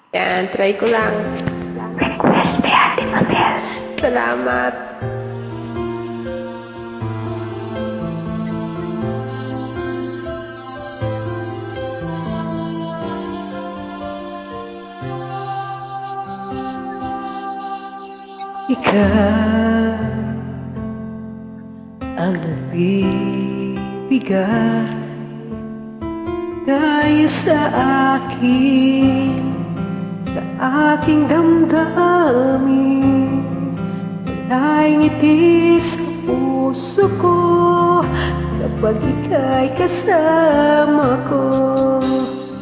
Yan, try ko lang. Request ni Ate Mabel. Salamat. Ikaw ang nagbibigay gaya sa aking damdamin. Wala'y ngiti sa puso ko kapag ika'y kasama ko.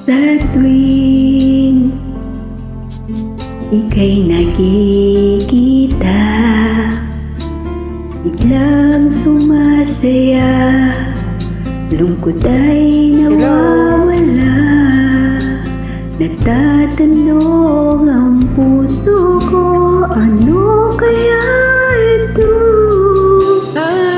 Sa tuwing ika'y nakikita, biglang sumasaya, lungkot ay nawawala. Nagtatanong ang puso ko, ano kaya ito?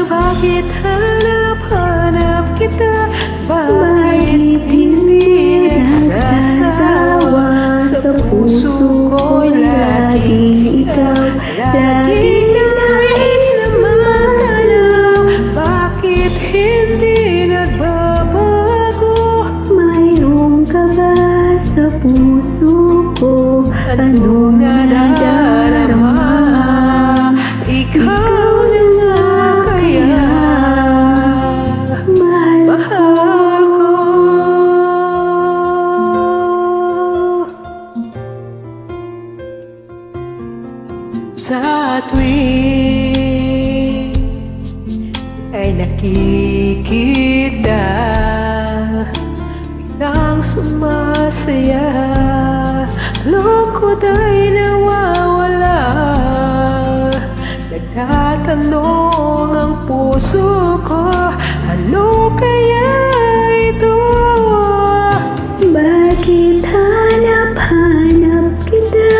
Bakit hanap-hanap kita? Bakit hindi nagsasawa? Sa puso ko'y laging ikaw, laging nais na magalaw. Bakit hindi nagbabago? Mayroong ka ba sa puso ko? Anong nadarama? Ikaw na nga kaya Mahal mahal ko. Sa tuwing ay nakikita, biglang sumasaya, lungkot ay nawawala. Nagtatanong ang puso ko, ano kaya ito? Bakit hanap-hanap kita?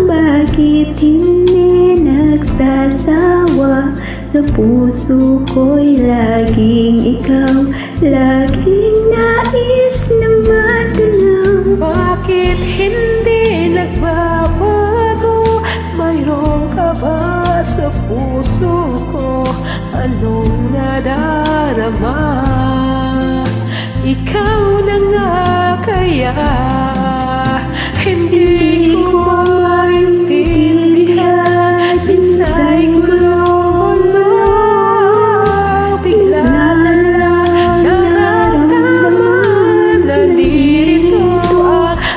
Bakit hindi nagsasawa? Sa puso ko'y laging ikaw, laging nais na matanaw. Bakit hindi nagbabago? Mayroon ka ba sa puso ko? Anong nadarama? Ikaw na nga kaya hindi ko maintindihan. Minsa'y gulo-gulo, bigla na lang nararamdaman. Nandito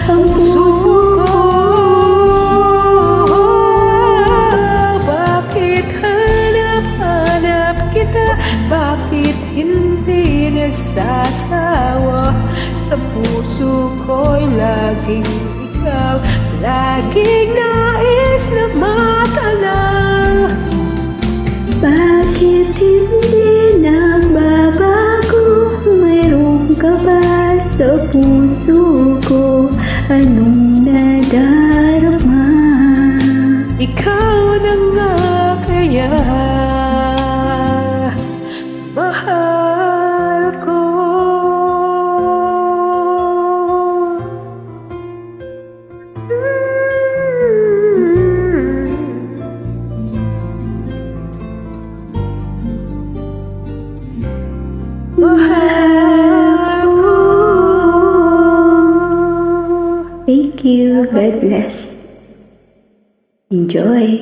ang puso ko. Bakit hanap-hanap kita? Bakit hindi nagsasawa? Sa puso ko'y laging ikaw, laging nais na matanaw. Bakit hindi nagbabago? Mayroon ka ba sa puso ko? Anong nadarama? Ikaw na nga kaya mahal ko. Mahal ko. Thank you. God bless. Enjoy.